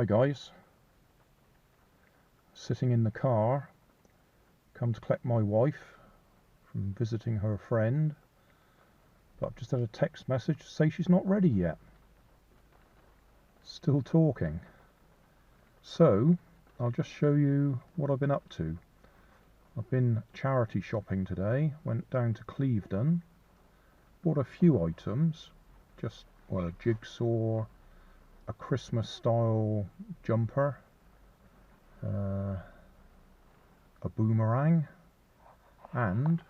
Hi guys, sitting in the car, come to collect my wife from visiting her friend, but I've just had a text message to say she's not ready yet. Still talking. So I'll just show you what I've been up to. I've been charity shopping today, went down to Clevedon, bought a few items, just a jigsaw, a Christmas style jumper, a boomerang, and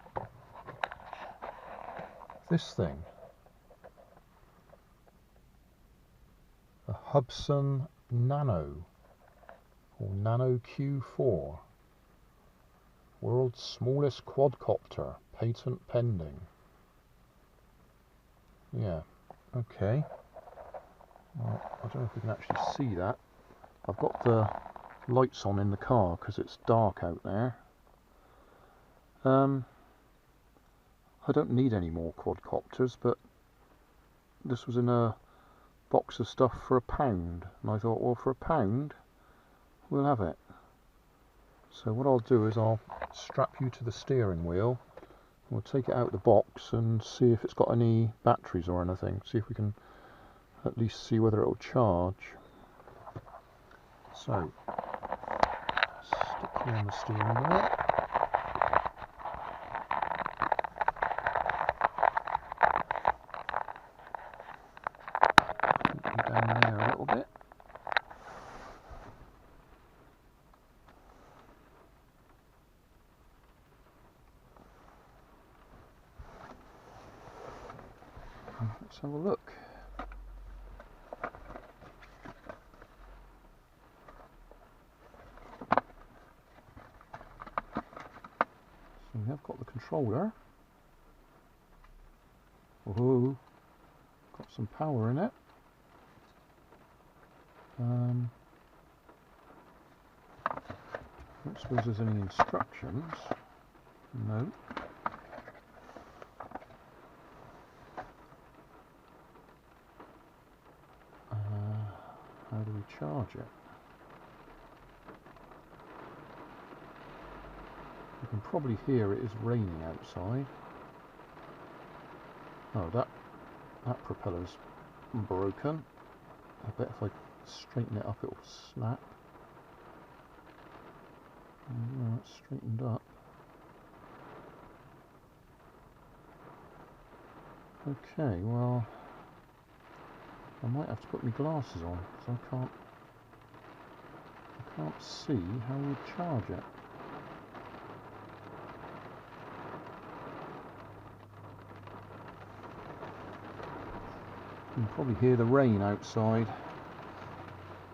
this thing, a Hubsan Nano, or Nano Q4, world's smallest quadcopter, patent pending. Yeah, okay. Well, I don't know if we can actually see that. I've got the lights on in the car because it's dark out there. I don't need any more quadcopters, but this was in a box of stuff for £1, and I thought, well, for £1 we'll have it. So what I'll do is I'll strap you to the steering wheel. We'll take it out of the box and see if it's got any batteries or anything, see if we can at least see whether it'll charge. So stick you on the steering wheel. Down there a little bit. Let's have a look. So we have got the controller. Oh, got some power in it. I don't suppose there's any instructions. No. How do we charge it? You can probably hear it is raining outside. Oh, that propeller's broken. I bet if I straighten it up it will snap. No, it's straightened up. Okay, well, I might have to put my glasses on because I can't see how we charge it. You can probably hear the rain outside.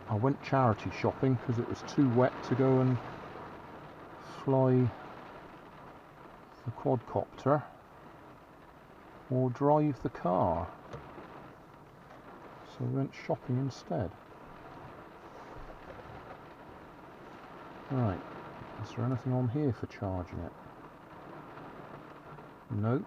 I went charity shopping because it was too wet to go and fly the quadcopter or drive the car. So we went shopping instead. Right, is there anything on here for charging it? Nope.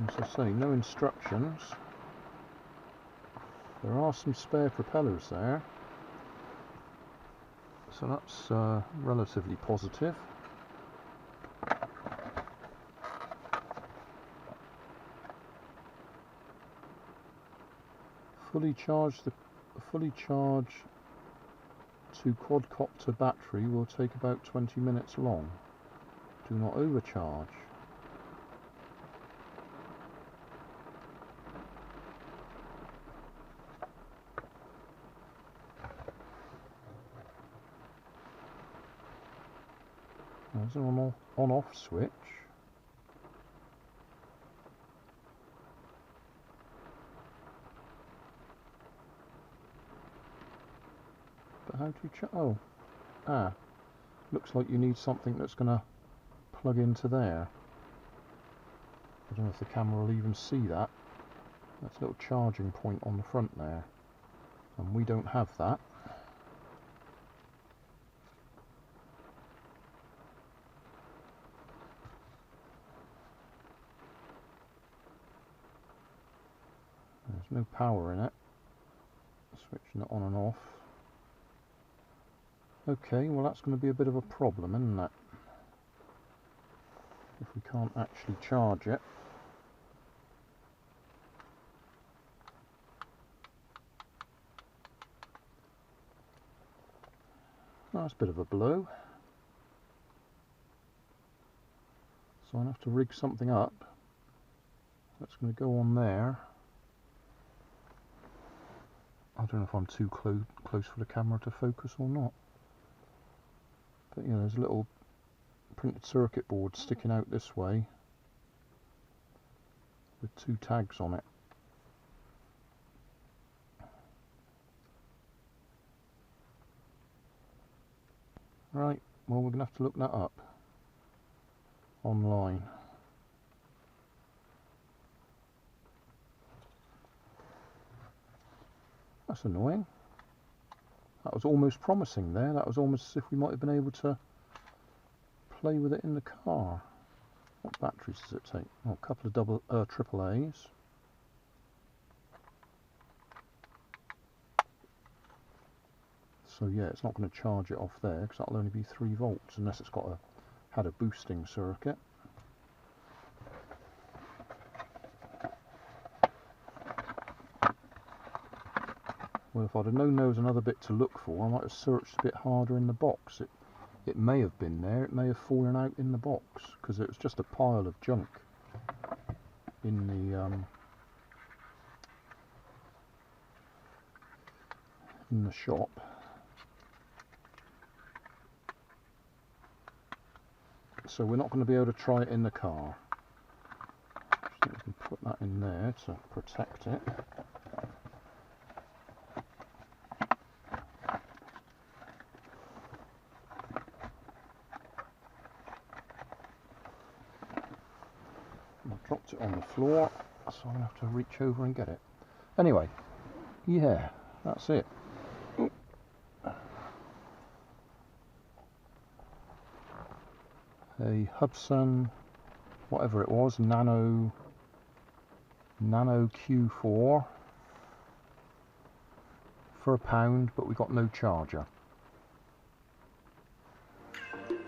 As I say, no instructions. There are some spare propellers there, so that's relatively positive. Fully charged 2 quadcopter battery will take about 20 minutes long. Do not overcharge. There's an on-off switch. But how do you looks like you need something that's going to plug into there. I don't know if the camera will even see that. That's a little charging point on the front there, and we don't have that. no power in it. Switching it on and off. Okay, well that's going to be a bit of a problem, isn't it? If we can't actually charge it. That's a bit of a blow. So I'll have to rig something up. That's going to go on there. I don't know if I'm too close for the camera to focus or not. But yeah, there's a little printed circuit board sticking out this way with 2 tags on it. Right, well we're going to have to look that up online. That's annoying. That was almost promising there. That was almost as if we might have been able to play with it in the car. What batteries does it take? Oh, a couple of triple A's. So yeah, it's not going to charge it off there because that'll only be 3 volts unless it's had a boosting circuit. Well, if I'd have known there was another bit to look for, I might have searched a bit harder in the box. It may have been there, it may have fallen out in the box, because it was just a pile of junk in the shop. So we're not going to be able to try it in the car. So we can put that in there to protect it. I dropped it on the floor, so I'm going to have to reach over and get it. Anyway, yeah, that's it. A Hubsan, whatever it was, Nano Q4 for £1, but we got no charger.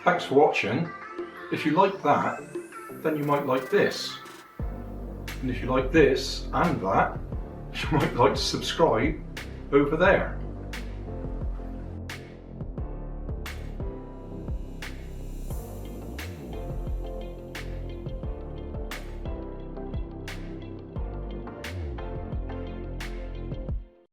Thanks for watching. If you like that, then you might like this. And if you like this and that, you might like to subscribe over there.